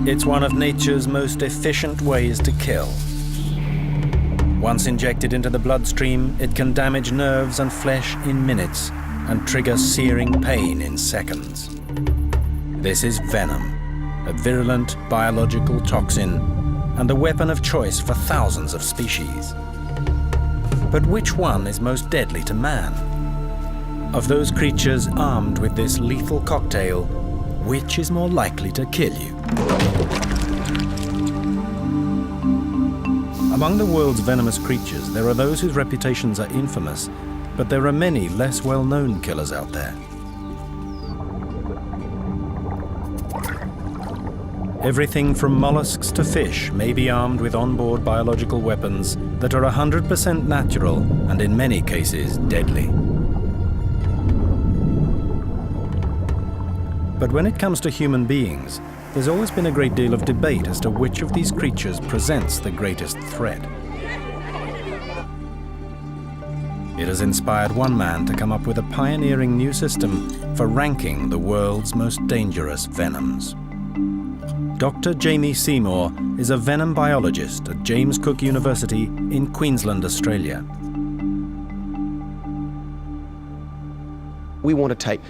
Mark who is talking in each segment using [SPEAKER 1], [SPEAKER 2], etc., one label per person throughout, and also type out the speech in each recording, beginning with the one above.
[SPEAKER 1] It's one of nature's most efficient ways to kill. Once injected into the bloodstream, it can damage nerves and flesh in minutes and trigger searing pain in seconds. This is venom, a virulent biological toxin and the weapon of choice for thousands of species. But which one is most deadly to man? Of those creatures armed with this lethal cocktail, which is more likely to kill you? Among the world's venomous creatures, there are those whose reputations are infamous, but there are many less well-known killers out there. Everything from mollusks to fish may be armed with onboard biological weapons that are 100% natural and in many cases deadly. But when it comes to human beings, there's always been a great deal of debate as to which of these creatures presents the greatest threat. It has inspired one man to come up with a pioneering new system for ranking the world's most dangerous venoms. Dr. Jamie Seymour is a venom biologist at James Cook University in Queensland, Australia.
[SPEAKER 2] We want to take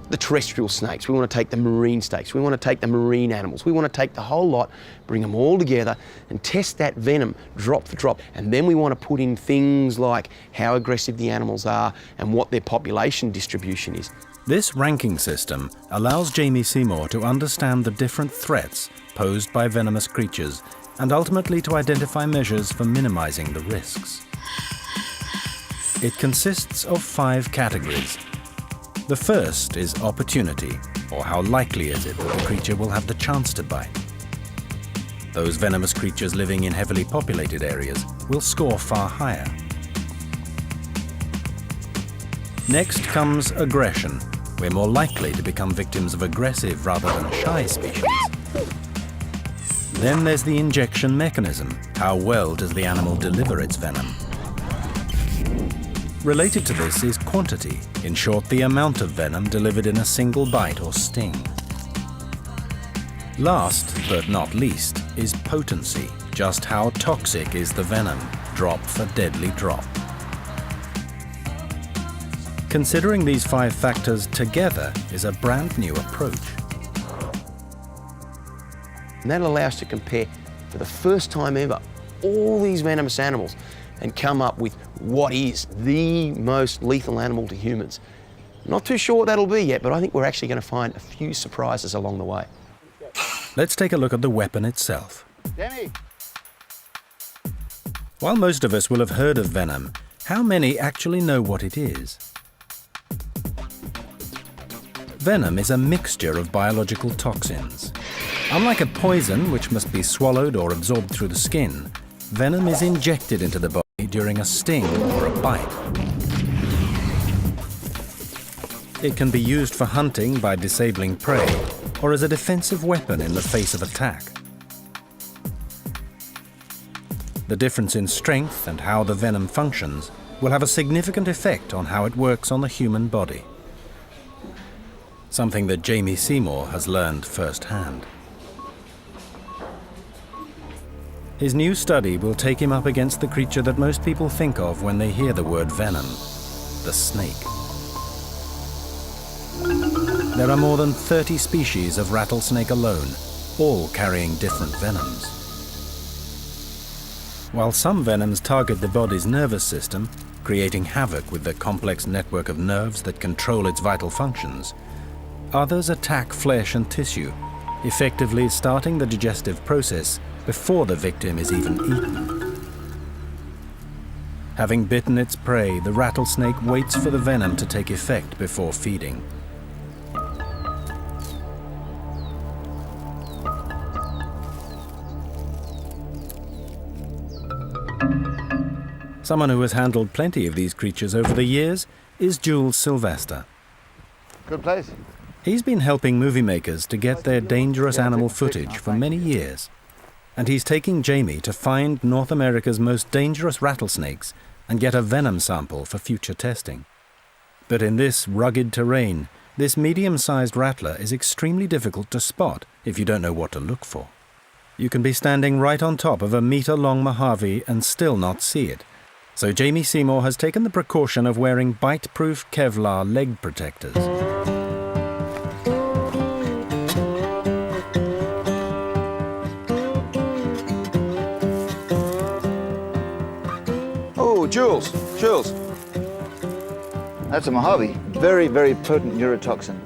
[SPEAKER 2] the terrestrial snakes, we want to take the marine snakes, we want to take the marine animals, we want to take the whole lot, bring them all together and test that venom drop for drop. And then we want to put in things like how aggressive the animals are and what their population distribution is.
[SPEAKER 1] This ranking system allows Jamie Seymour to understand the different threats posed by venomous creatures and ultimately to identify measures for minimizing the risks. It consists of 5 categories. The first is opportunity, or how likely is it that the creature will have the chance to bite. Those venomous creatures living in heavily populated areas will score far higher. Next comes aggression. We're more likely to become victims of aggressive rather than shy species. Then there's the injection mechanism. How well does the animal deliver its venom? Related to this is quantity, in short, the amount of venom delivered in a single bite or sting. Last, but not least, is potency. Just how toxic is the venom, drop for deadly drop. Considering these 5 factors together is a brand new approach.
[SPEAKER 2] And that allows us to compare, for the first time ever, all these venomous animals and come up with what is the most lethal animal to humans. Not too sure what that'll be yet, but I think we're actually going to find a few surprises along the way.
[SPEAKER 1] Let's take a look at the weapon itself.
[SPEAKER 3] Demi.
[SPEAKER 1] While most of us will have heard of venom, how many actually know what it is? Venom is a mixture of biological toxins. Unlike a poison, which must be swallowed or absorbed through the skin, venom is injected into the body during a sting or a bite. It can be used for hunting by disabling prey, or as a defensive weapon in the face of attack. The difference in strength and how the venom functions will have a significant effect on how it works on the human body. Something that Jamie Seymour has learned firsthand. His new study will take him up against the creature that most people think of when they hear the word venom, the snake. There are more than 30 species of rattlesnake alone, all carrying different venoms. While some venoms target the body's nervous system, creating havoc with the complex network of nerves that control its vital functions, others attack flesh and tissue, effectively starting the digestive process before the victim is even eaten. Having bitten its prey, the rattlesnake waits for the venom to take effect before feeding. Someone who has handled plenty of these creatures over the years is Jules Sylvester.
[SPEAKER 3] Good place.
[SPEAKER 1] He's been helping movie makers to get their dangerous animal footage for many years. And he's taking Jamie to find North America's most dangerous rattlesnakes and get a venom sample for future testing. But in this rugged terrain, This medium-sized rattler is extremely difficult to spot if you don't know what to look for. You can be standing right on top of a metre-long Mojave and still not see it. So Jamie Seymour has taken the precaution of wearing bite-proof Kevlar leg protectors.
[SPEAKER 3] Oh, Jules. That's a Mojave. Very, very potent neurotoxin.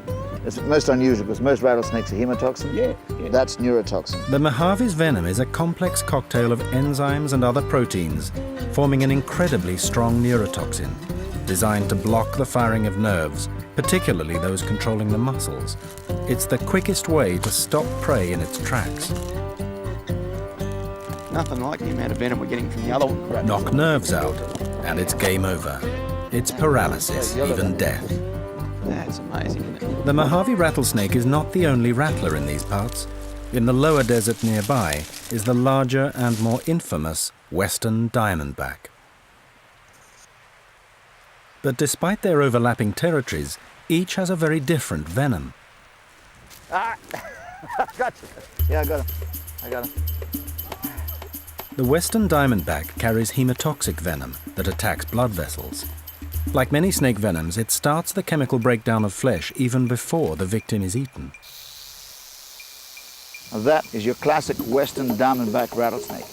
[SPEAKER 3] It's most unusual because most rattlesnakes are hemotoxin. Yeah. That's neurotoxin.
[SPEAKER 1] The Mojave's venom is a complex cocktail of enzymes and other proteins, forming an incredibly strong neurotoxin, designed to block the firing of nerves, particularly those controlling the muscles. It's the quickest way to stop prey in its tracks.
[SPEAKER 2] Nothing like the amount of venom we're getting from the other one.
[SPEAKER 1] Knock nerves out, and it's game over. It's paralysis, even death.
[SPEAKER 2] That's amazing, isn't it?
[SPEAKER 1] The Mojave rattlesnake is not the only rattler in these parts. In the lower desert nearby is the larger and more infamous western diamondback. But despite their overlapping territories, each has a very different venom.
[SPEAKER 3] Ah! Gotcha. Yeah, I got him.
[SPEAKER 1] The western diamondback carries hemotoxic venom that attacks blood vessels. Like many snake venoms, it starts the chemical breakdown of flesh even before the victim is eaten.
[SPEAKER 3] Now that is your classic western diamondback rattlesnake.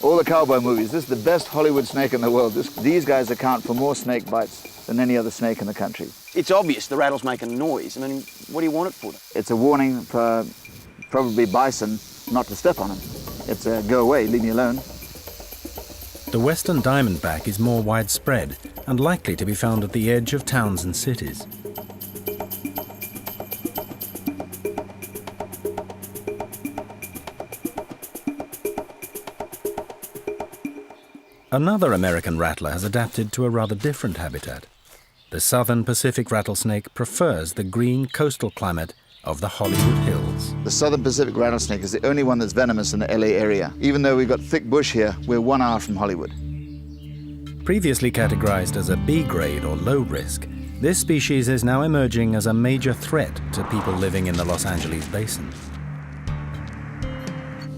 [SPEAKER 3] All the cowboy movies, this is the best Hollywood snake in the world. These guys account for more snake bites than any other snake in the country.
[SPEAKER 2] It's obvious the rattle's making noise. I mean, what do you want it for?
[SPEAKER 3] It's a warning for probably bison not to step on him. It's a go away, leave me alone.
[SPEAKER 1] The western diamondback is more widespread and likely to be found at the edge of towns and cities. Another American rattler has adapted to a rather different habitat. The southern Pacific rattlesnake prefers the green coastal climate of the Hollywood Hills.
[SPEAKER 3] The southern Pacific rattlesnake is the only one that's venomous in the LA area. Even though we've got thick bush here, we're 1 hour from Hollywood.
[SPEAKER 1] Previously categorized as a B grade or low risk, this species is now emerging as a major threat to people living in the Los Angeles basin.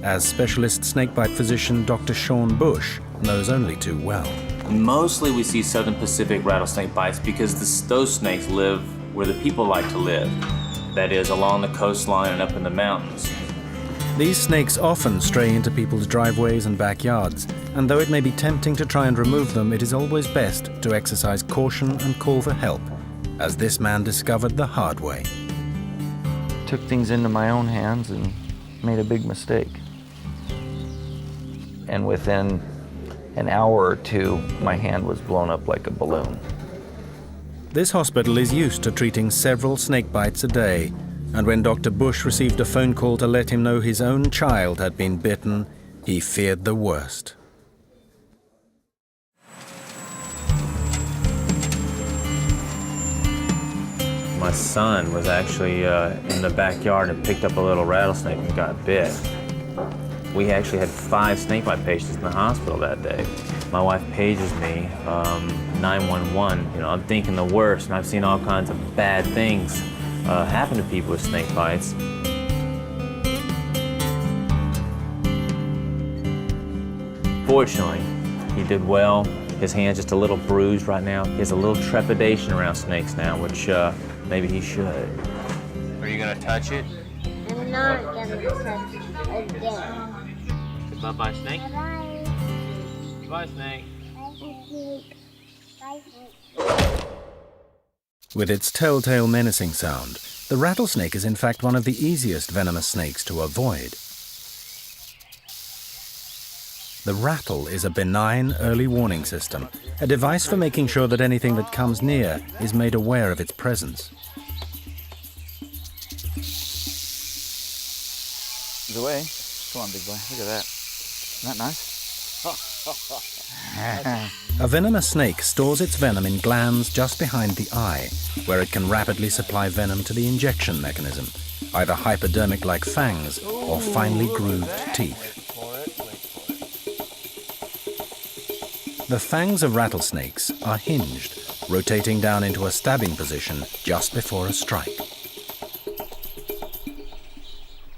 [SPEAKER 1] As specialist snakebite physician Dr. Sean Bush knows only too well.
[SPEAKER 4] Mostly we see southern Pacific rattlesnake bites because those snakes live where the people like to live. That is, along the coastline and up in the mountains.
[SPEAKER 1] These snakes often stray into people's driveways and backyards, and though it may be tempting to try and remove them, it is always best to exercise caution and call for help, as this man discovered the hard way.
[SPEAKER 5] Took things into my own hands and made a big mistake. And within an hour or two, my hand was blown up like a balloon.
[SPEAKER 1] This hospital is used to treating several snake bites a day, and when Dr. Bush received a phone call to let him know his own child had been bitten, he feared the worst.
[SPEAKER 4] My son was actually in the backyard and picked up a little rattlesnake and got bit. We actually had 5 snakebite patients in the hospital that day. My wife pages me, 911. You know, I'm thinking the worst, and I've seen all kinds of bad things happen to people with snake bites. Fortunately, he did well. His hand's just a little bruised right now. He has a little trepidation around snakes now, which maybe he should. Are you gonna touch it?
[SPEAKER 6] I'm not gonna touch it again.
[SPEAKER 4] Bye-bye, snake.
[SPEAKER 6] Bye.
[SPEAKER 4] Bye, snake.
[SPEAKER 6] Bye, snake.
[SPEAKER 1] With its telltale menacing sound, the rattlesnake is in fact one of the easiest venomous snakes to avoid. The rattle is a benign early warning system, a device for making sure that anything that comes near is made aware of its presence.
[SPEAKER 3] It's away. Come on, big boy. Look at that. Isn't that nice?
[SPEAKER 1] A venomous snake stores its venom in glands just behind the eye, where it can rapidly supply venom to the injection mechanism, either hypodermic like fangs or finely grooved teeth. The fangs of rattlesnakes are hinged, rotating down into a stabbing position just before a strike.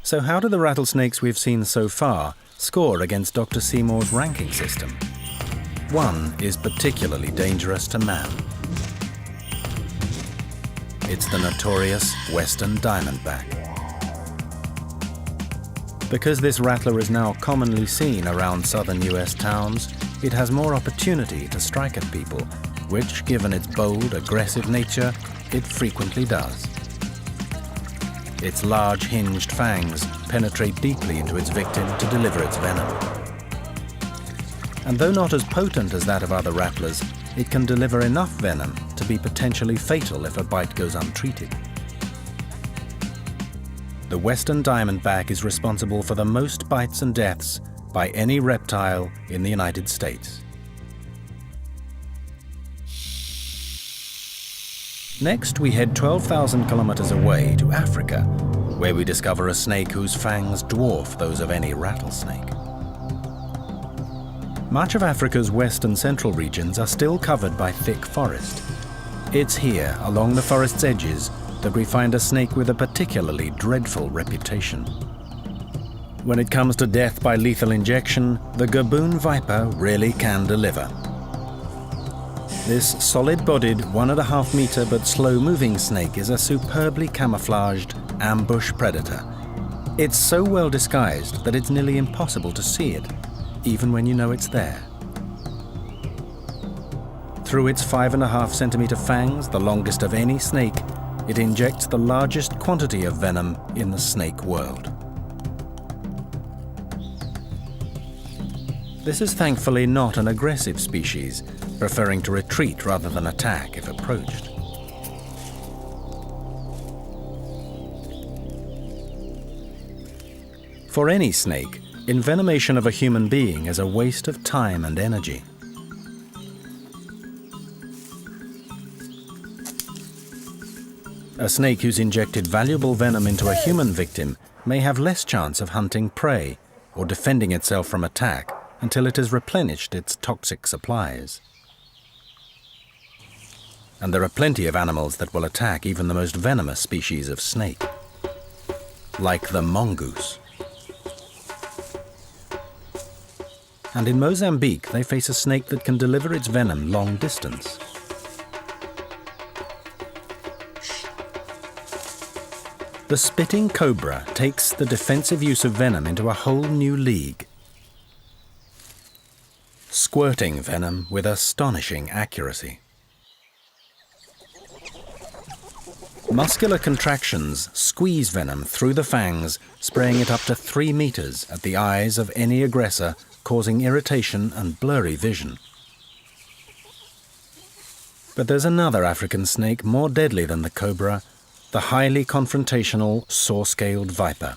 [SPEAKER 1] So how do the rattlesnakes we've seen so far score against Dr. Seymour's ranking system? One is particularly dangerous to man. It's the notorious western diamondback. Because this rattler is now commonly seen around southern US towns, it has more opportunity to strike at people, which, given its bold, aggressive nature, it frequently does. Its large hinged fangs penetrate deeply into its victim to deliver its venom. And though not as potent as that of other rattlers, it can deliver enough venom to be potentially fatal if a bite goes untreated. The western diamondback is responsible for the most bites and deaths by any reptile in the United States. Next, we head 12,000 kilometers away to Africa, where we discover a snake whose fangs dwarf those of any rattlesnake. Much of Africa's west and central regions are still covered by thick forest. It's here, along the forest's edges, that we find a snake with a particularly dreadful reputation. When it comes to death by lethal injection, the Gaboon viper really can deliver. This solid-bodied, 1.5 meter but slow-moving snake is a superbly camouflaged ambush predator. It's so well disguised that it's nearly impossible to see it, even when you know it's there. Through its 5.5 centimeter fangs, the longest of any snake, it injects the largest quantity of venom in the snake world. This is thankfully not an aggressive species, preferring to retreat rather than attack if approached. For any snake, envenomation of a human being is a waste of time and energy. A snake who's injected valuable venom into a human victim may have less chance of hunting prey or defending itself from attack until it has replenished its toxic supplies. And there are plenty of animals that will attack even the most venomous species of snake, like the mongoose. And in Mozambique, they face a snake that can deliver its venom long distance. The spitting cobra takes the defensive use of venom into a whole new league, squirting venom with astonishing accuracy. Muscular contractions squeeze venom through the fangs, spraying it up to 3 meters at the eyes of any aggressor, causing irritation and blurry vision. But there's another African snake more deadly than the cobra, the highly confrontational saw-scaled viper.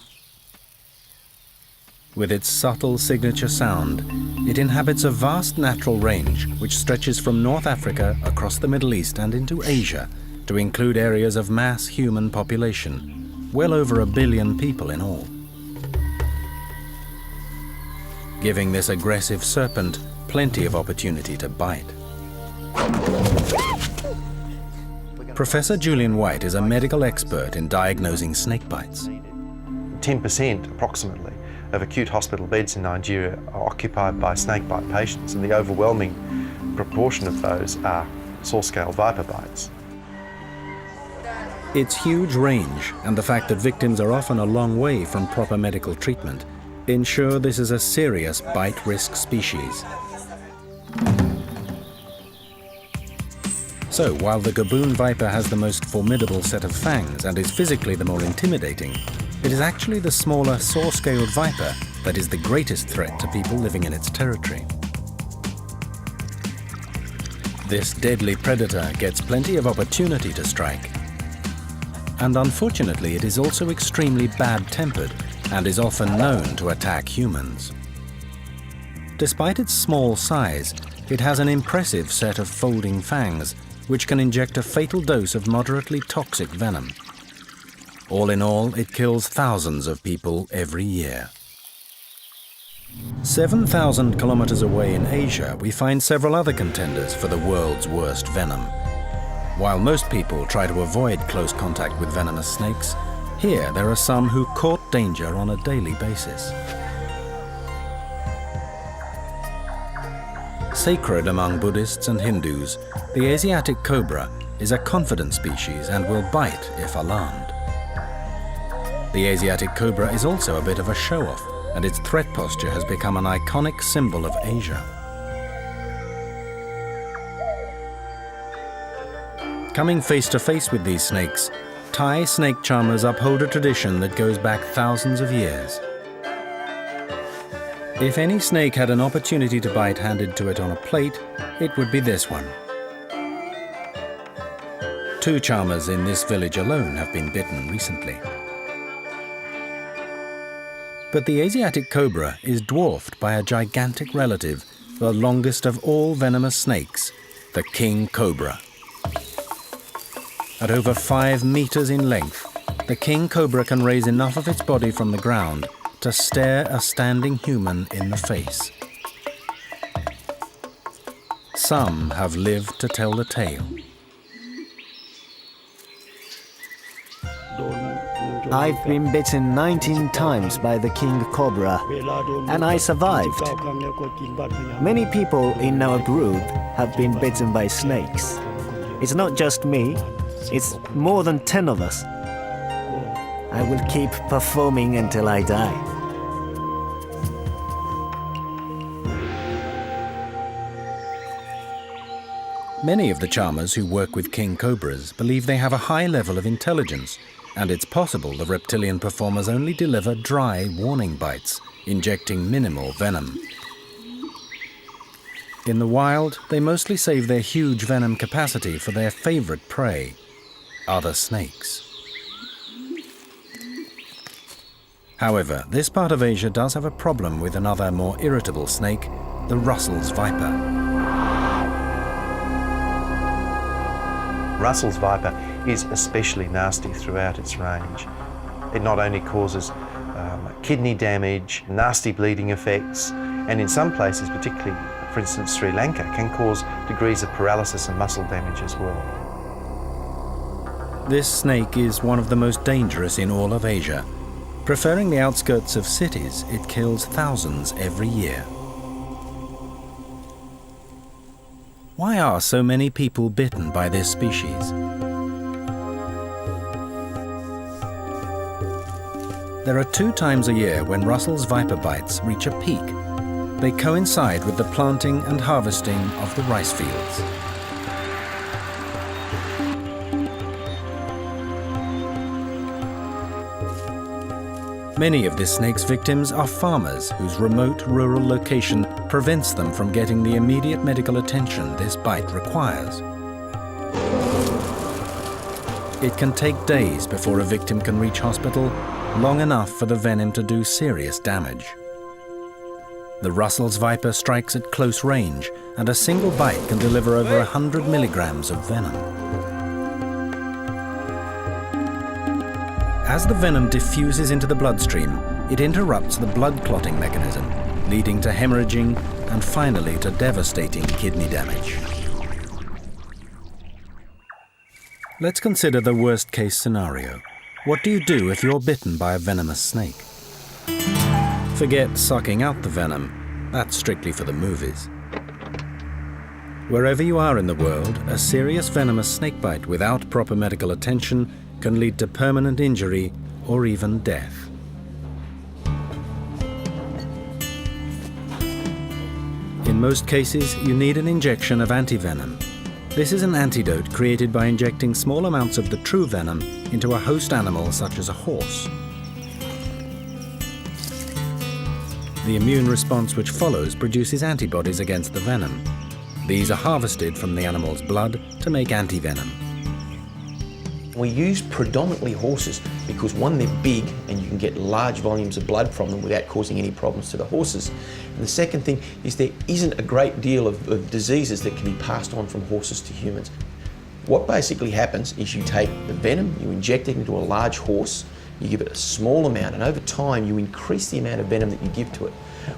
[SPEAKER 1] With its subtle signature sound, it inhabits a vast natural range which stretches from North Africa across the Middle East and into Asia to include areas of mass human population, well over 1 billion people in all, giving this aggressive serpent plenty of opportunity to bite. Professor Julian White is a medical expert in diagnosing snake bites.
[SPEAKER 7] 10% approximately of acute hospital beds in Nigeria are occupied by snakebite patients, and the overwhelming proportion of those are saw-scaled viper bites.
[SPEAKER 1] Its huge range and the fact that victims are often a long way from proper medical treatment ensure this is a serious bite risk species. So, while the Gaboon viper has the most formidable set of fangs and is physically the more intimidating, it is actually the smaller saw-scaled viper that is the greatest threat to people living in its territory. This deadly predator gets plenty of opportunity to strike. And unfortunately, it is also extremely bad-tempered and is often known to attack humans. Despite its small size, it has an impressive set of folding fangs which can inject a fatal dose of moderately toxic venom. All in all, it kills thousands of people every year. 7,000 kilometers away in Asia, we find several other contenders for the world's worst venom. While most people try to avoid close contact with venomous snakes, here there are some who court danger on a daily basis. Sacred among Buddhists and Hindus, the Asiatic cobra is a confident species and will bite if alarmed. The Asiatic cobra is also a bit of a show-off, and its threat posture has become an iconic symbol of Asia. Coming face to face with these snakes, Thai snake charmers uphold a tradition that goes back thousands of years. If any snake had an opportunity to bite handed to it on a plate, it would be this one. 2 charmers in this village alone have been bitten recently. But the Asiatic cobra is dwarfed by a gigantic relative, the longest of all venomous snakes, the king cobra. At over 5 meters in length, the king cobra can raise enough of its body from the ground to stare a standing human in the face. Some have lived to tell the tale.
[SPEAKER 8] I've been bitten 19 times by the king cobra, and I survived. Many people in our group have been bitten by snakes. It's not just me, it's more than 10 of us. I will keep performing until I die.
[SPEAKER 1] Many of the charmers who work with king cobras believe they have a high level of intelligence, and it's possible the reptilian performers only deliver dry warning bites, injecting minimal venom. In the wild, they mostly save their huge venom capacity for their favorite prey, other snakes. However, this part of Asia does have a problem with another more irritable snake, the Russell's viper.
[SPEAKER 7] Russell's viper is especially nasty throughout its range. It not only causes kidney damage, nasty bleeding effects, and in some places, particularly for instance Sri Lanka, can cause degrees of paralysis and muscle damage as well.
[SPEAKER 1] This snake is one of the most dangerous in all of Asia. Preferring the outskirts of cities, it kills thousands every year. Why are so many people bitten by this species? There are 2 times a year when Russell's viper bites reach a peak. They coincide with the planting and harvesting of the rice fields. Many of this snake's victims are farmers whose remote rural location prevents them from getting the immediate medical attention this bite requires. It can take days before a victim can reach hospital, long enough for the venom to do serious damage. The Russell's viper strikes at close range, and a single bite can deliver over 100 milligrams of venom. As the venom diffuses into the bloodstream, it interrupts the blood clotting mechanism, leading to hemorrhaging and finally to devastating kidney damage. Let's consider the worst-case scenario. What do you do if you're bitten by a venomous snake? Forget sucking out the venom. That's strictly for the movies. Wherever you are in the world, a serious venomous snakebite without proper medical attention can lead to permanent injury or even death. In most cases, you need an injection of antivenom. This is an antidote created by injecting small amounts of the true venom into a host animal such as a horse. The immune response which follows produces antibodies against the venom. These are harvested from the animal's blood to make antivenom.
[SPEAKER 2] We use predominantly horses because one, they're big and you can get large volumes of blood from them without causing any problems to the horses. And the second thing is there isn't a great deal of diseases that can be passed on from horses to humans. What basically happens is you take the venom, you inject it into a large horse, you give it a small amount, and over time you increase the amount of venom that you give to it.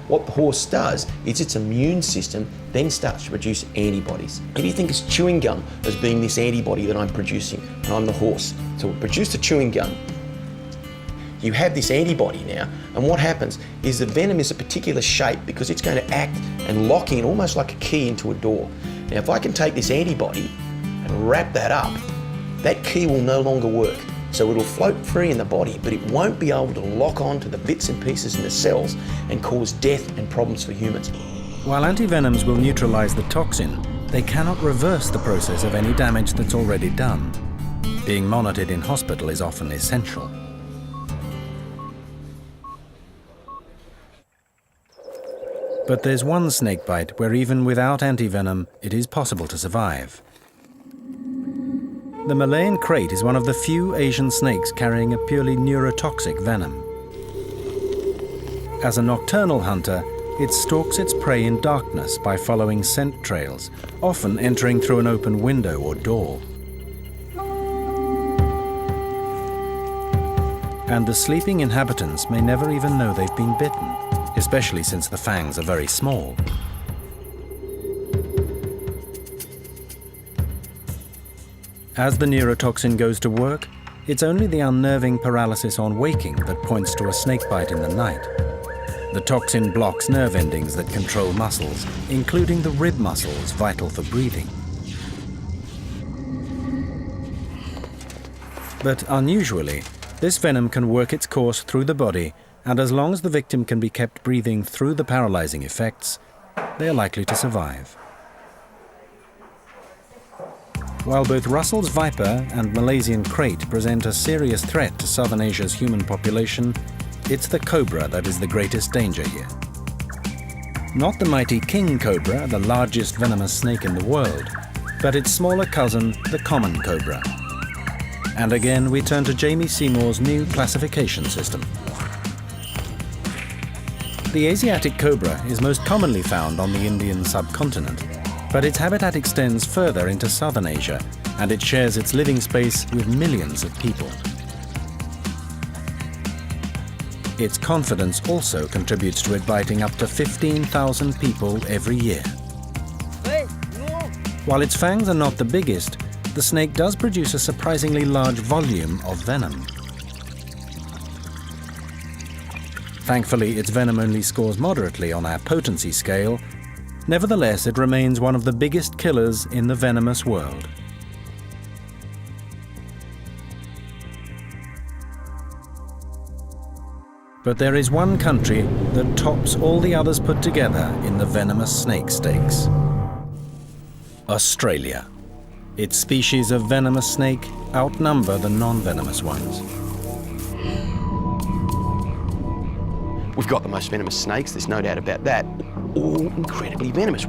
[SPEAKER 2] What the horse does is its immune system then starts to produce antibodies. If you think it's chewing gum as being this antibody that I'm producing, and I'm the horse, so we produce the chewing gum, you have this antibody now, and what happens is the venom is a particular shape because it's going to act and lock in almost like a key into a door. Now, if I can take this antibody and wrap that up, that key will no longer work. So it'll float free in the body, but it won't be able to lock on to the bits and pieces in the cells and cause death and problems for humans.
[SPEAKER 1] While antivenoms will neutralize the toxin, they cannot reverse the process of any damage that's already done. Being monitored in hospital is often essential. But there's one snakebite where even without antivenom, it is possible to survive. The Malayan krait is one of the few Asian snakes carrying a purely neurotoxic venom. As a nocturnal hunter, it stalks its prey in darkness by following scent trails, often entering through an open window or door. And the sleeping inhabitants may never even know they've been bitten, especially since the fangs are very small. As the neurotoxin goes to work, it's only the unnerving paralysis on waking that points to a snakebite in the night. The toxin blocks nerve endings that control muscles, including the rib muscles vital for breathing. But unusually, this venom can work its course through the body, and as long as the victim can be kept breathing through the paralyzing effects, they are likely to survive. While both Russell's viper and Malaysian krait present a serious threat to Southern Asia's human population, it's the cobra that is the greatest danger here. Not the mighty king cobra, the largest venomous snake in the world, but its smaller cousin, the common cobra. And again, we turn to Jamie Seymour's new classification system. The Asiatic cobra is most commonly found on the Indian subcontinent, but its habitat extends further into southern Asia, and it shares its living space with millions of people. Its confidence also contributes to it biting up to 15,000 people every year. While its fangs are not the biggest, the snake does produce a surprisingly large volume of venom. Thankfully, its venom only scores moderately on our potency scale. Nevertheless, it remains one of the biggest killers in the venomous world. But there is one country that tops all the others put together in the venomous snake stakes. Australia. Its species of venomous snake outnumber the non-venomous ones.
[SPEAKER 2] We've got the most venomous snakes, there's no doubt about that, all incredibly venomous.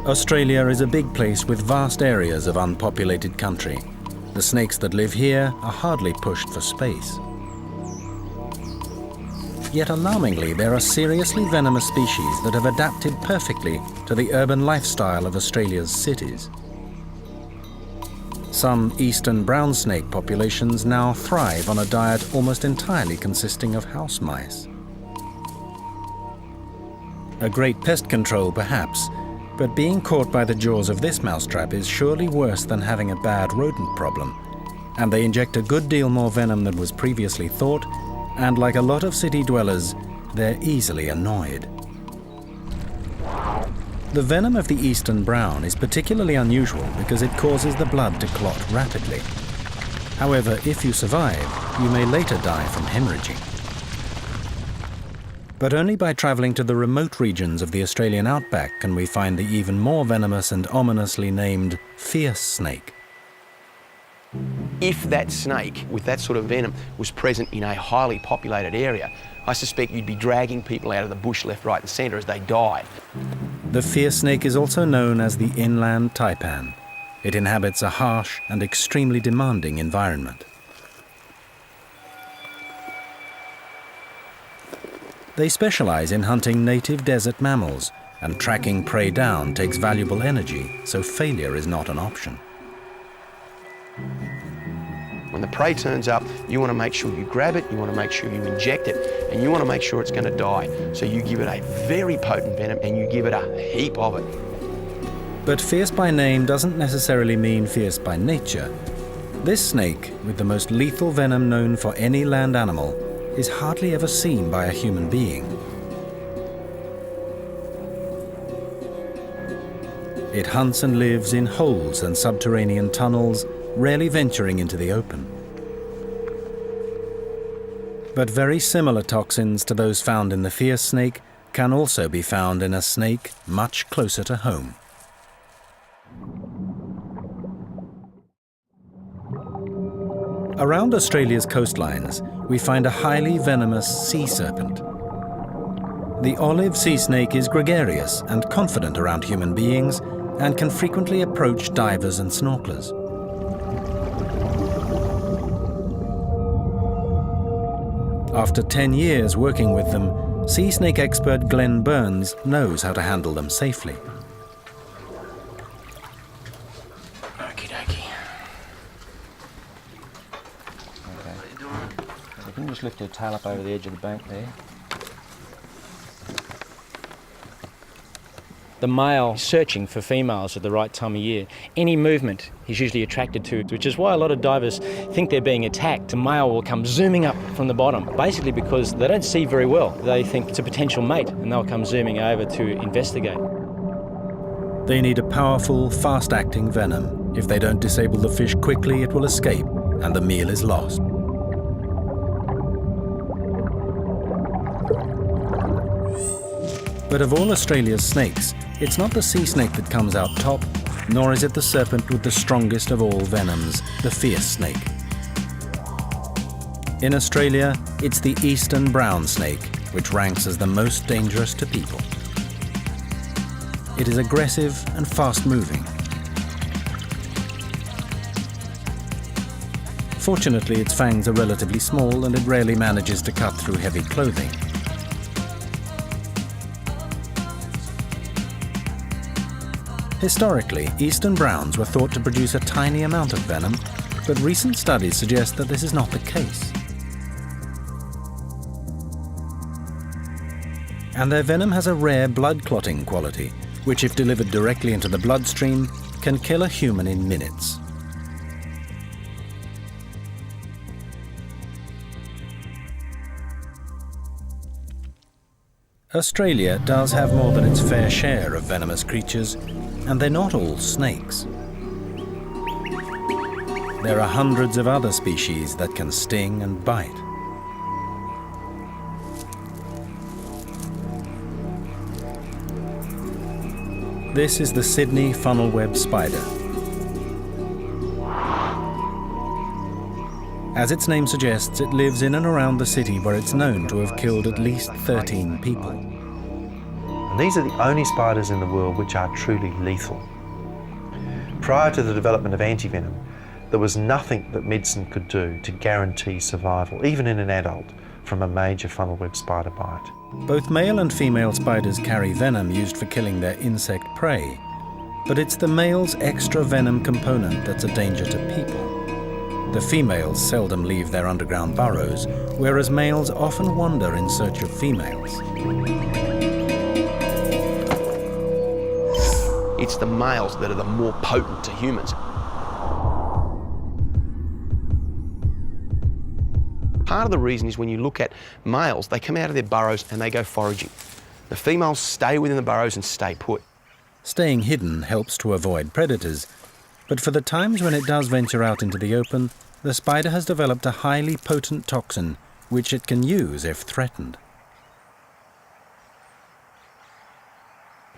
[SPEAKER 1] Australia is a big place with vast areas of unpopulated country. The snakes that live here are hardly pushed for space. Yet alarmingly, there are seriously venomous species that have adapted perfectly to the urban lifestyle of Australia's cities. Some eastern brown snake populations now thrive on a diet almost entirely consisting of house mice. A great pest control, perhaps, but being caught by the jaws of this mousetrap is surely worse than having a bad rodent problem, and they inject a good deal more venom than was previously thought, and like a lot of city dwellers, they're easily annoyed. The venom of the eastern brown is particularly unusual because it causes the blood to clot rapidly. However, if you survive, you may later die from hemorrhaging. But only by traveling to the remote regions of the Australian outback can we find the even more venomous and ominously named fierce snake.
[SPEAKER 2] If that snake with that sort of venom was present in a highly populated area, I suspect you'd be dragging people out of the bush left, right and centre as they died.
[SPEAKER 1] The fierce snake is also known as the inland taipan. It inhabits a harsh and extremely demanding environment. They specialize in hunting native desert mammals, and tracking prey down takes valuable energy, so failure is not an option.
[SPEAKER 2] When the prey turns up, you want to make sure you grab it, you want to make sure you inject it, and you want to make sure it's going to die. So you give it a very potent venom and you give it a heap of it.
[SPEAKER 1] But fierce by name doesn't necessarily mean fierce by nature. This snake, with the most lethal venom known for any land animal, is hardly ever seen by a human being. It hunts and lives in holes and subterranean tunnels, rarely venturing into the open. But very similar toxins to those found in the fierce snake can also be found in a snake much closer to home. Around Australia's coastlines, we find a highly venomous sea serpent. The olive sea snake is gregarious and confident around human beings and can frequently approach divers and snorkelers. After 10 years working with them, sea snake expert Glenn Burns knows how to handle them safely.
[SPEAKER 4] Okie dokie. Okay. So you can just lift your tail up over the edge of the bank there.
[SPEAKER 9] The male is searching for females at the right time of year. Any movement he's usually attracted to, which is why a lot of divers think they're being attacked. A male will come zooming up from the bottom, basically because they don't see very well. They think it's a potential mate, and they'll come zooming over to investigate.
[SPEAKER 1] They need a powerful, fast-acting venom. If they don't disable the fish quickly, it will escape, and the meal is lost. But of all Australia's snakes, it's not the sea snake that comes out top, nor is it the serpent with the strongest of all venoms, the fierce snake. In Australia, it's the eastern brown snake, which ranks as the most dangerous to people. It is aggressive and fast-moving. Fortunately, its fangs are relatively small and it rarely manages to cut through heavy clothing. Historically, eastern browns were thought to produce a tiny amount of venom, but recent studies suggest that this is not the case. And their venom has a rare blood-clotting quality, which, if delivered directly into the bloodstream, can kill a human in minutes. Australia does have more than its fair share of venomous creatures, and they're not all snakes. There are hundreds of other species that can sting and bite. This is the Sydney funnel-web spider. As its name suggests, it lives in and around the city where it's known to have killed at least 13 people.
[SPEAKER 7] And these are the only spiders in the world which are truly lethal. Prior to the development of antivenom, there was nothing that medicine could do to guarantee survival, even in an adult, from a major funnel-web spider bite.
[SPEAKER 1] Both male and female spiders carry venom used for killing their insect prey, but it's the male's extra venom component that's a danger to people. The females seldom leave their underground burrows, whereas males often wander in search of females.
[SPEAKER 2] It's the males that are the more potent to humans. Part of the reason is when you look at males, they come out of their burrows and they go foraging. The females stay within the burrows and stay put.
[SPEAKER 1] Staying hidden helps to avoid predators, but for the times when it does venture out into the open, the spider has developed a highly potent toxin which it can use if threatened.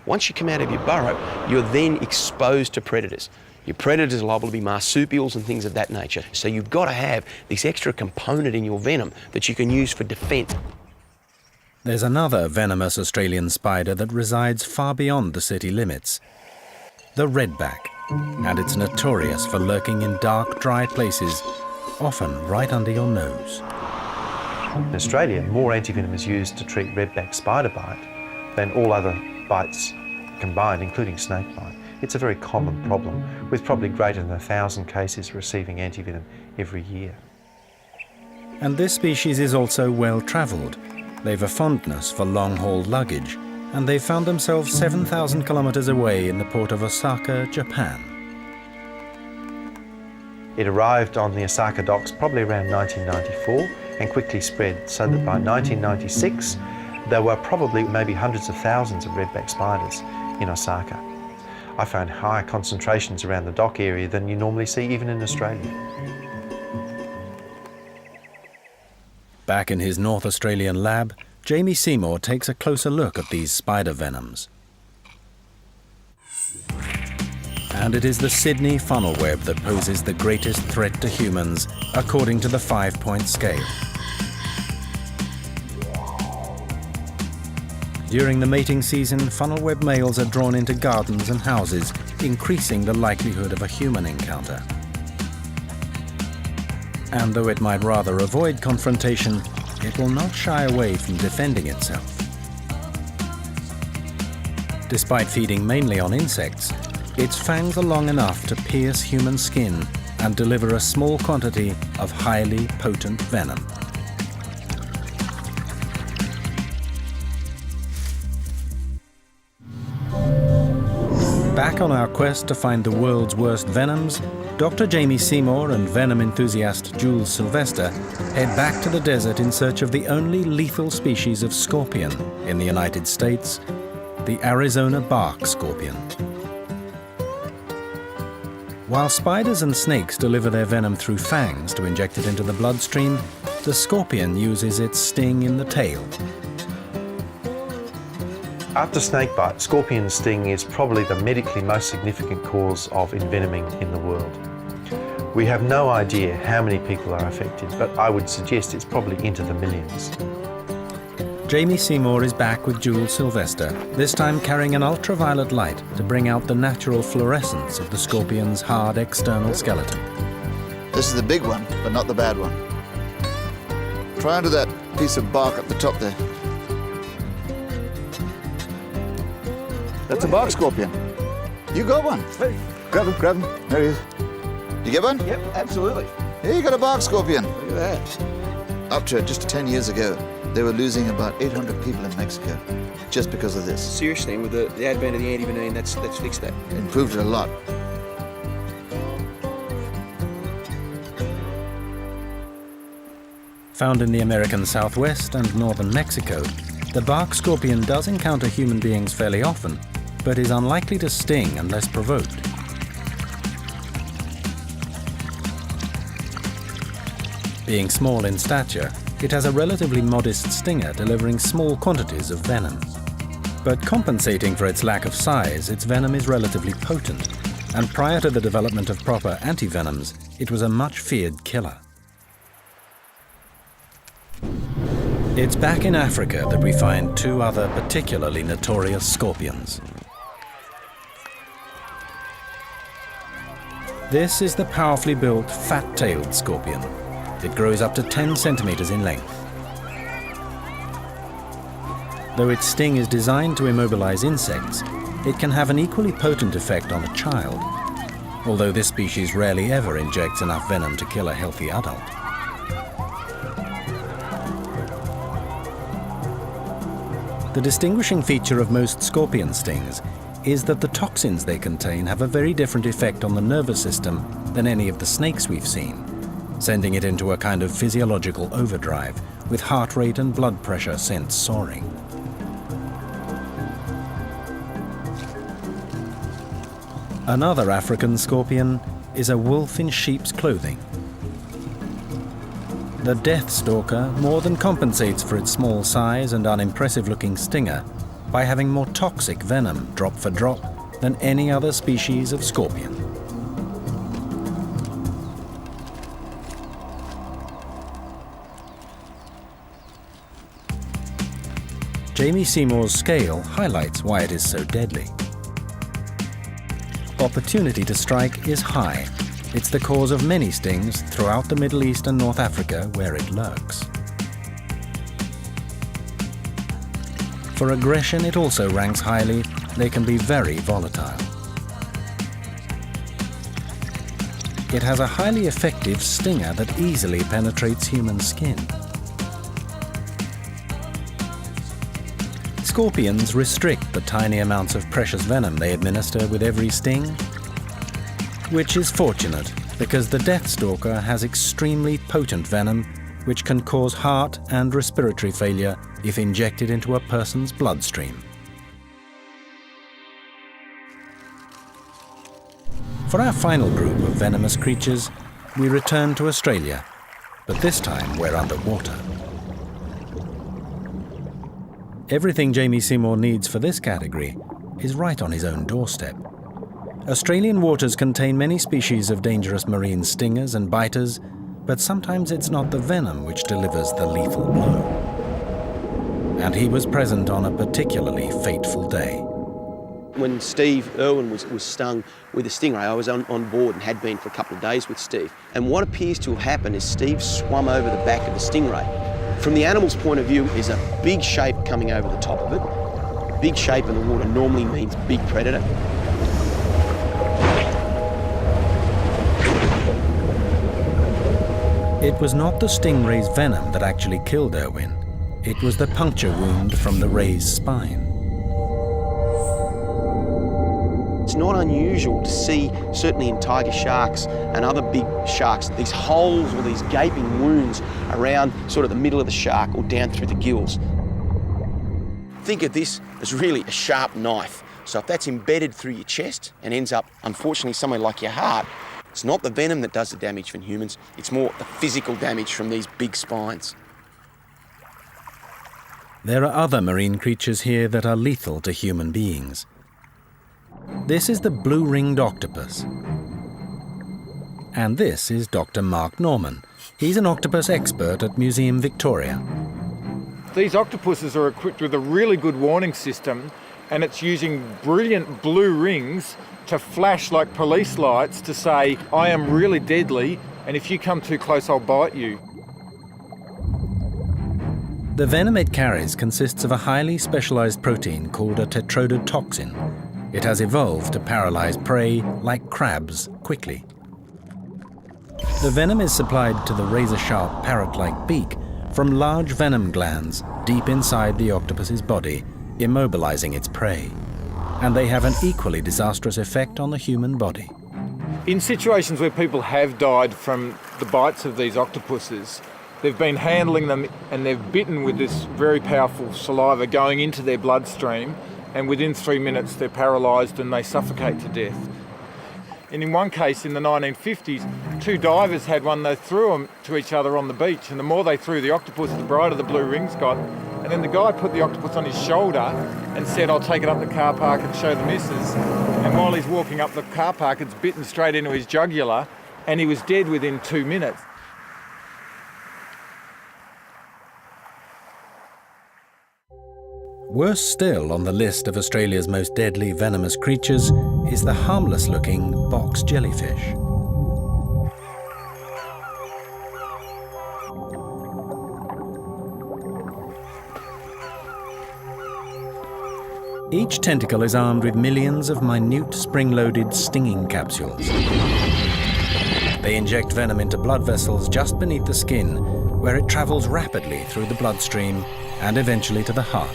[SPEAKER 2] Once you come out of your burrow, you're then exposed to predators. Your predators are liable to be marsupials and things of that nature. So you've got to have this extra component in your venom that you can use for defence.
[SPEAKER 1] There's another venomous Australian spider that resides far beyond the city limits, the redback, and it's notorious for lurking in dark, dry places, often right under your nose.
[SPEAKER 7] In Australia, more antivenom is used to treat redback spider bite than all other bites combined, including snake bite. It's a very common problem, with probably greater than 1,000 cases receiving antivenom every year.
[SPEAKER 1] And this species is also well travelled. They've a fondness for long-haul luggage, and they've found themselves 7,000 kilometers away in the port of Osaka, Japan.
[SPEAKER 7] It arrived on the Osaka docks probably around 1994 and quickly spread, so that by 1996 there were probably maybe hundreds of thousands of redback spiders in Osaka. I found higher concentrations around the dock area than you normally see even in Australia.
[SPEAKER 1] Back in his North Australian lab, Jamie Seymour takes a closer look at these spider venoms. And it is the Sydney funnel web that poses the greatest threat to humans, according to the 5-point scale. During the mating season, funnel web males are drawn into gardens and houses, increasing the likelihood of a human encounter. And though it might rather avoid confrontation, it will not shy away from defending itself. Despite feeding mainly on insects, its fangs are long enough to pierce human skin and deliver a small quantity of highly potent venom. Back on our quest to find the world's worst venoms, Dr. Jamie Seymour and venom enthusiast Jules Sylvester head back to the desert in search of the only lethal species of scorpion in the United States, the Arizona bark scorpion. While spiders and snakes deliver their venom through fangs to inject it into the bloodstream, the scorpion uses its sting in the tail.
[SPEAKER 7] After snakebite, scorpion sting is probably the medically most significant cause of envenoming in the world. We have no idea how many people are affected, but I would suggest it's probably into the millions.
[SPEAKER 1] Jamie Seymour is back with Jules Sylvester, this time carrying an ultraviolet light to bring out the natural fluorescence of the scorpion's hard external skeleton.
[SPEAKER 3] This is the big one, but not the bad one. Try under that piece of bark up the top there. That's a bark scorpion. You got one. Hey. Grab him, grab him. There he is. You get one?
[SPEAKER 2] Yep, absolutely.
[SPEAKER 3] Here you got a bark scorpion. Look at that. Up to just 10 years ago, they were losing about 800 people in Mexico just because of this.
[SPEAKER 2] Seriously, with the advent of the anti-venom, that's fixed that.
[SPEAKER 3] Improved it a lot.
[SPEAKER 1] Found in the American Southwest and northern Mexico, the bark scorpion does encounter human beings fairly often, but is unlikely to sting unless provoked. Being small in stature, it has a relatively modest stinger delivering small quantities of venom. But compensating for its lack of size, its venom is relatively potent, and prior to the development of proper antivenoms, it was a much feared killer. It's back in Africa that we find two other particularly notorious scorpions. This is the powerfully built fat-tailed scorpion. It grows up to 10 centimeters in length. Though its sting is designed to immobilize insects, it can have an equally potent effect on a child, although this species rarely ever injects enough venom to kill a healthy adult. The distinguishing feature of most scorpion stings is that the toxins they contain have a very different effect on the nervous system than any of the snakes we've seen, sending it into a kind of physiological overdrive, with heart rate and blood pressure sent soaring. Another African scorpion is a wolf in sheep's clothing. The death stalker more than compensates for its small size and unimpressive-looking stinger by having more toxic venom, drop for drop, than any other species of scorpion. Jamie Seymour's scale highlights why it is so deadly. Opportunity to strike is high. It's the cause of many stings throughout the Middle East and North Africa where it lurks. For aggression, it also ranks highly. They can be very volatile. It has a highly effective stinger that easily penetrates human skin. scorpions restrict the tiny amounts of precious venom they administer with every sting, which is fortunate because the deathstalker has extremely potent venom which can cause heart and respiratory failure if injected into a person's bloodstream. For our final group of venomous creatures, we return to Australia, but this time we're underwater. Everything Jamie Seymour needs for this category is right on his own doorstep. Australian waters contain many species of dangerous marine stingers and biters, but sometimes it's not the venom which delivers the lethal blow. And he was present on a particularly fateful day.
[SPEAKER 2] When Steve Irwin was stung with a stingray, I was on board and had been for a couple of days with Steve. And what appears to have happened is Steve swum over the back of the stingray. From the animal's point of view, is a big shape coming over the top of it. Big shape in the water normally means big predator.
[SPEAKER 1] It was not the stingray's venom that actually killed Irwin. It was the puncture wound from the ray's spine.
[SPEAKER 2] It's not unusual to see, certainly in tiger sharks and other big sharks, these holes or these gaping wounds around sort of the middle of the shark or down through the gills. Think of this as really a sharp knife. So if that's embedded through your chest and ends up, unfortunately, somewhere like your heart, it's not the venom that does the damage for humans, it's more the physical damage from these big spines.
[SPEAKER 1] There are other marine creatures here that are lethal to human beings. This is the blue-ringed octopus. And this is Dr. Mark Norman. He's an octopus expert at Museum Victoria.
[SPEAKER 10] These octopuses are equipped with a really good warning system, and it's using brilliant blue rings to flash like police lights to say, I am really deadly, and if you come too close, I'll bite you.
[SPEAKER 1] The venom it carries consists of a highly specialized protein called a tetrodotoxin. It has evolved to paralyze prey, like crabs, quickly. The venom is supplied to the razor-sharp parrot-like beak from large venom glands deep inside the octopus's body, immobilizing its prey. And they have an equally disastrous effect on the human body.
[SPEAKER 10] In situations where people have died from the bites of these octopuses, they've been handling them and they've bitten with this very powerful saliva going into their bloodstream, and within 3 minutes they're paralysed and they suffocate to death. And in one case in the 1950s, two divers had one, they threw them to each other on the beach, and the more they threw the octopus, the brighter the blue rings got. And then the guy put the octopus on his shoulder and said, I'll take it up the car park and show the missus. And while he's walking up the car park, it's bitten straight into his jugular, and he was dead within 2 minutes.
[SPEAKER 1] Worse still on the list of Australia's most deadly venomous creatures is the harmless-looking box jellyfish. Each tentacle is armed with millions of minute spring-loaded stinging capsules. They inject venom into blood vessels just beneath the skin, where it travels rapidly through the bloodstream and eventually to the heart.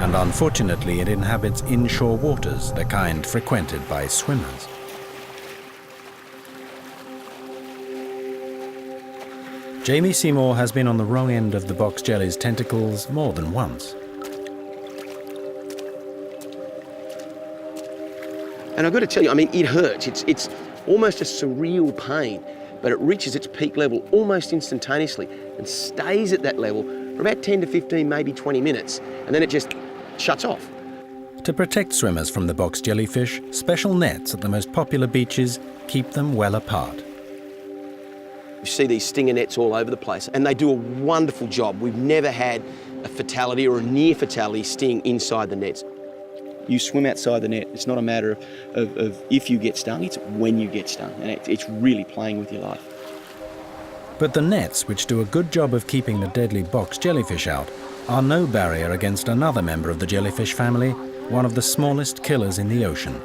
[SPEAKER 1] And unfortunately, it inhabits inshore waters, the kind frequented by swimmers. Jamie Seymour has been on the wrong end of the box jelly's tentacles more than once.
[SPEAKER 2] And I've got to tell you, I mean, it hurts. It's almost a surreal pain, but it reaches its peak level almost instantaneously and stays at that level for about 10 to 15, maybe 20 minutes, and then it just shuts off.
[SPEAKER 1] To protect swimmers from the box jellyfish, special nets at the most popular beaches keep them well apart.
[SPEAKER 2] You see these stinger nets all over the place, and they do a wonderful job. We've never had a fatality or a near fatality sting inside the nets. You swim outside the net. It's not a matter of if you get stung, it's when you get stung, and it's really playing with your life.
[SPEAKER 1] But the nets, which do a good job of keeping the deadly box jellyfish out, are no barrier against another member of the jellyfish family, one of the smallest killers in the ocean.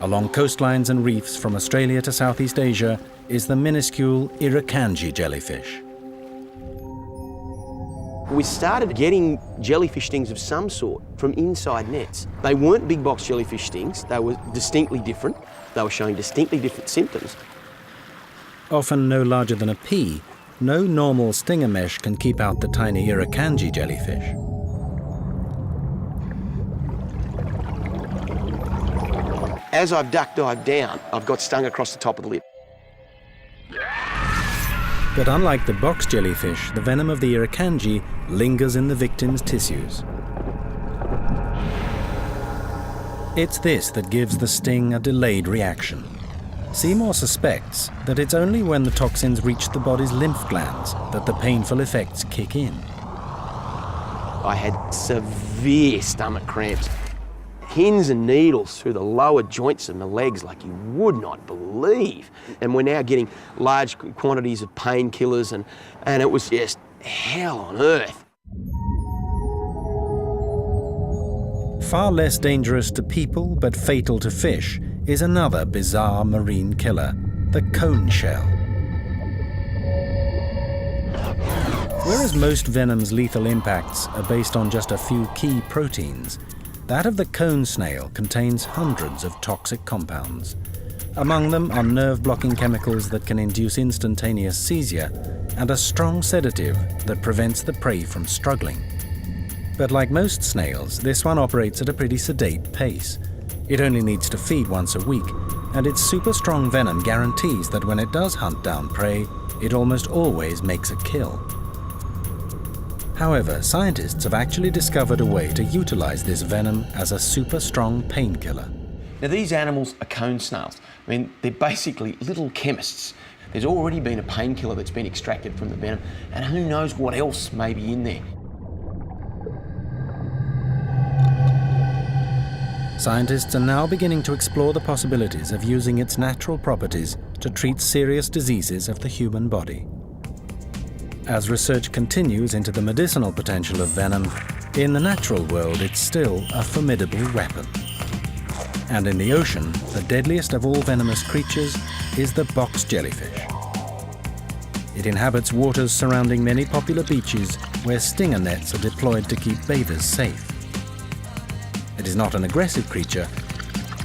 [SPEAKER 1] Along coastlines and reefs from Australia to Southeast Asia is the minuscule Irukandji jellyfish.
[SPEAKER 2] We started getting jellyfish stings of some sort from inside nets. They weren't big box jellyfish stings, they were distinctly different. They were showing distinctly different symptoms.
[SPEAKER 1] Often no larger than a pea, no normal stinger mesh can keep out the tiny irukandji jellyfish.
[SPEAKER 2] As I've duck dived down, I've got stung across the top of the lip.
[SPEAKER 1] But unlike the box jellyfish, the venom of the irukandji lingers in the victim's tissues. It's this that gives the sting a delayed reaction. Seymour suspects that it's only when the toxins reach the body's lymph glands that the painful effects kick in.
[SPEAKER 2] I had severe stomach cramps. Pins and needles through the lower joints of my legs like you would not believe. And we're now getting large quantities of painkillers and it was just hell on earth.
[SPEAKER 1] Far less dangerous to people but fatal to fish is another bizarre marine killer, the cone shell. Whereas most venom's lethal impacts are based on just a few key proteins, that of the cone snail contains hundreds of toxic compounds. Among them are nerve-blocking chemicals that can induce instantaneous seizure and a strong sedative that prevents the prey from struggling. But like most snails, this one operates at a pretty sedate pace. It only needs to feed once a week, and its super strong venom guarantees that when it does hunt down prey, it almost always makes a kill. However, scientists have actually discovered a way to utilize this venom as a super strong painkiller.
[SPEAKER 2] Now these animals are cone snails. I mean, they're basically little chemists. There's already been a painkiller that's been extracted from the venom, and who knows what else may be in there.
[SPEAKER 1] Scientists are now beginning to explore the possibilities of using its natural properties to treat serious diseases of the human body. As research continues into the medicinal potential of venom, in the natural world it's still a formidable weapon. And in the ocean, the deadliest of all venomous creatures is the box jellyfish. It inhabits waters surrounding many popular beaches where stinger nets are deployed to keep bathers safe. It is not an aggressive creature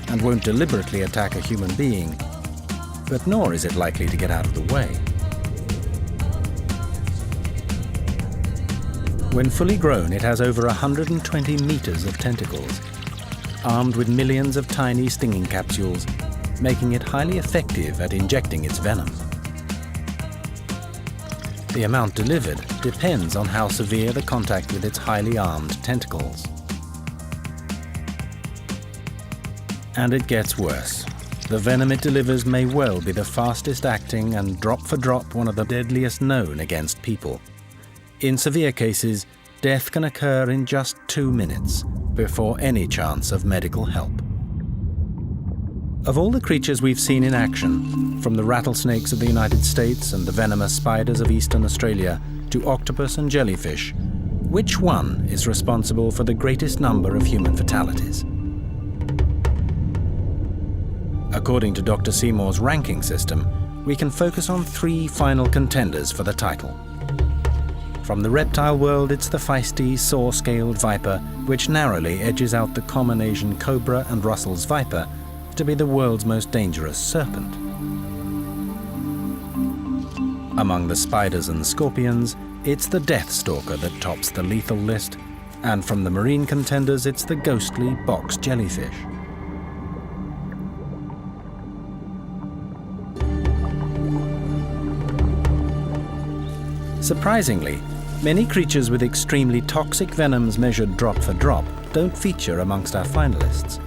[SPEAKER 1] and won't deliberately attack a human being, but nor is it likely to get out of the way. When fully grown, it has over 120 meters of tentacles, armed with millions of tiny stinging capsules, making it highly effective at injecting its venom. The amount delivered depends on how severe the contact with its highly armed tentacles. And it gets worse. The venom it delivers may well be the fastest acting and drop for drop one of the deadliest known against people. In severe cases, death can occur in just 2 minutes before any chance of medical help. Of all the creatures we've seen in action, from the rattlesnakes of the United States and the venomous spiders of eastern Australia to octopus and jellyfish, which one is responsible for the greatest number of human fatalities? According to Dr. Seymour's ranking system, we can focus on 3 final contenders for the title. From the reptile world, it's the feisty, saw-scaled viper, which narrowly edges out the common Asian cobra and Russell's viper to be the world's most dangerous serpent. Among the spiders and scorpions, it's the death stalker that tops the lethal list, and from the marine contenders, it's the ghostly box jellyfish. Surprisingly, many creatures with extremely toxic venoms measured drop for drop don't feature amongst our finalists,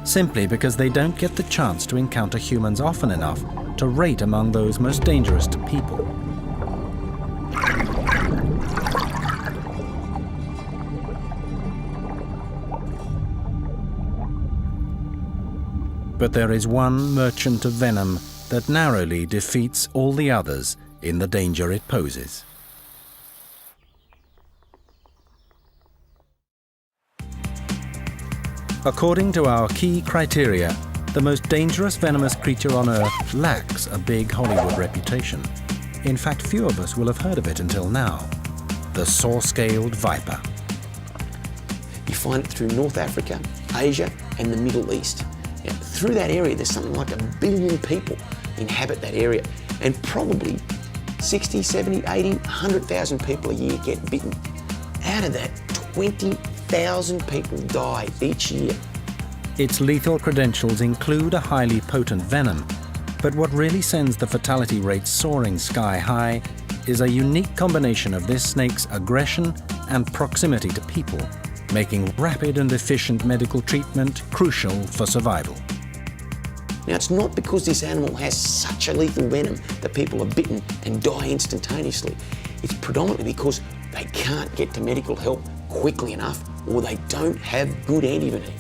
[SPEAKER 1] simply because they don't get the chance to encounter humans often enough to rate among those most dangerous to people. But there is one merchant of venom that narrowly defeats all the others in the danger it poses. According to our key criteria, the most dangerous venomous creature on Earth lacks a big Hollywood reputation. In fact, few of us will have heard of it until now. the saw-scaled viper.
[SPEAKER 2] You find it through North Africa, Asia, and the Middle East. Now, through that area, there's something like 1 billion people inhabit that area, and probably 60, 70, 80, 100,000 people a year get bitten. Out of that, 20,000 people die each year.
[SPEAKER 1] Its lethal credentials include a highly potent venom, but what really sends the fatality rates soaring sky high is a unique combination of this snake's aggression and proximity to people, making rapid and efficient medical treatment crucial for survival.
[SPEAKER 2] Now, it's not because this animal has such a lethal venom that people are bitten and die instantaneously. It's predominantly because they can't get to medical help quickly enough, or they don't have good antivenom.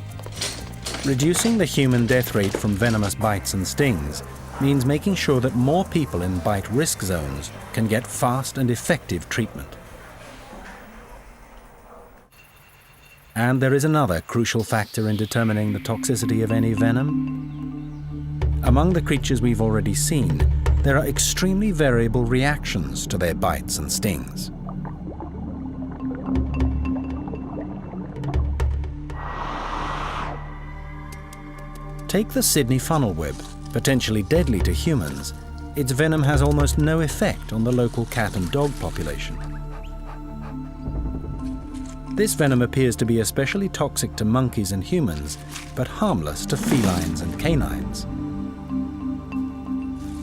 [SPEAKER 1] Reducing the human death rate from venomous bites and stings means making sure that more people in bite risk zones can get fast and effective treatment. And there is another crucial factor in determining the toxicity of any venom. Among the creatures we've already seen, there are extremely variable reactions to their bites and stings. Take the Sydney funnel web, potentially deadly to humans. Its venom has almost no effect on the local cat and dog population. This venom appears to be especially toxic to monkeys and humans, but harmless to felines and canines.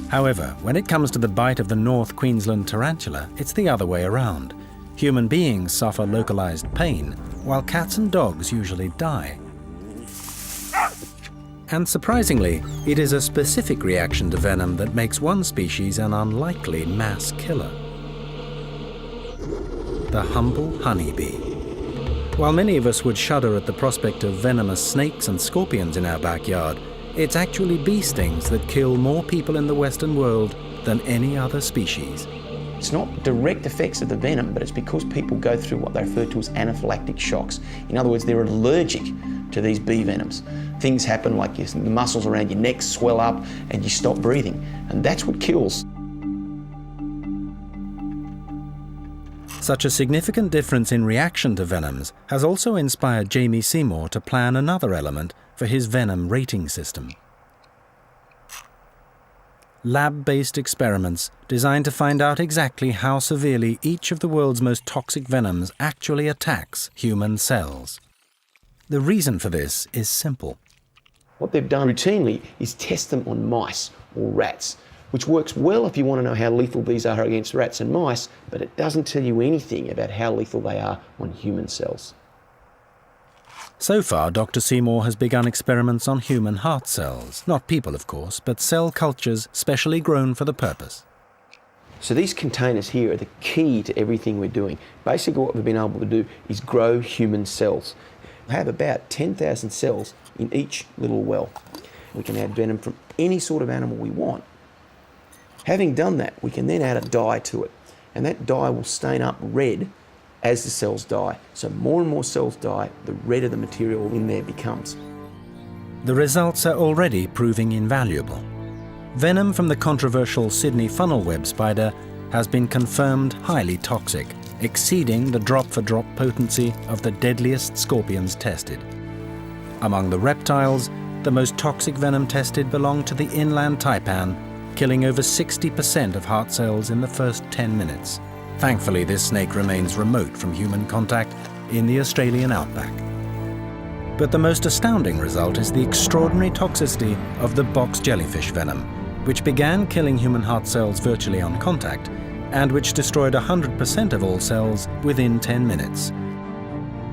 [SPEAKER 1] However, when it comes to the bite of the North Queensland tarantula, it's the other way around. Human beings suffer localized pain, while cats and dogs usually die. And surprisingly, it is a specific reaction to venom that makes one species an unlikely mass killer. The humble honeybee. While many of us would shudder at the prospect of venomous snakes and scorpions in our backyard, it's actually bee stings that kill more people in the Western world than any other species.
[SPEAKER 2] It's not direct effects of the venom, but it's because people go through what they refer to as anaphylactic shocks. In other words, they're allergic to these bee venoms. Things happen like the muscles around your neck swell up and you stop breathing, and that's what kills.
[SPEAKER 1] Such a significant difference in reaction to venoms has also inspired Jamie Seymour to plan another element for his venom rating system. Lab-based experiments designed to find out exactly how severely each of the world's most toxic venoms actually attacks human cells. The reason for this is simple.
[SPEAKER 2] What they've done routinely is test them on mice or rats, which works well if you want to know how lethal these are against rats and mice, but it doesn't tell you anything about how lethal they are on human cells.
[SPEAKER 1] So far, Dr. Seymour has begun experiments on human heart cells. Not people, of course, but cell cultures specially grown for the purpose.
[SPEAKER 2] So these containers here are the key to everything we're doing. Basically what we've been able to do is grow human cells. We have about 10,000 cells in each little well. We can add venom from any sort of animal we want. Having done that, we can then add a dye to it, and that dye will stain up red as the cells die. So more and more cells die, the redder the material in there becomes.
[SPEAKER 1] The results are already proving invaluable. Venom from the controversial Sydney funnel web spider has been confirmed highly toxic, exceeding the drop-for-drop potency of the deadliest scorpions tested. Among the reptiles, the most toxic venom tested belonged to the inland taipan, killing over 60% of heart cells in the first 10 minutes. Thankfully, this snake remains remote from human contact in the Australian outback. But the most astounding result is the extraordinary toxicity of the box jellyfish venom, which began killing human heart cells virtually on contact, and which destroyed 100% of all cells within 10 minutes.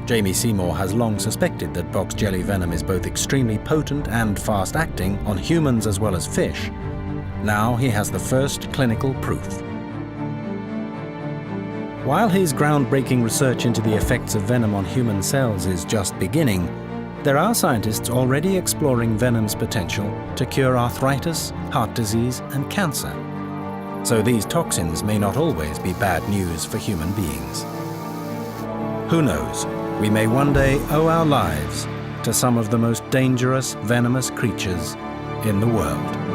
[SPEAKER 1] Jamie Seymour has long suspected that box jelly venom is both extremely potent and fast-acting on humans as well as fish. Now he has the first clinical proof. While his groundbreaking research into the effects of venom on human cells is just beginning, there are scientists already exploring venom's potential to cure arthritis, heart disease, and cancer. So these toxins may not always be bad news for human beings. Who knows? We may one day owe our lives to some of the most dangerous venomous creatures in the world.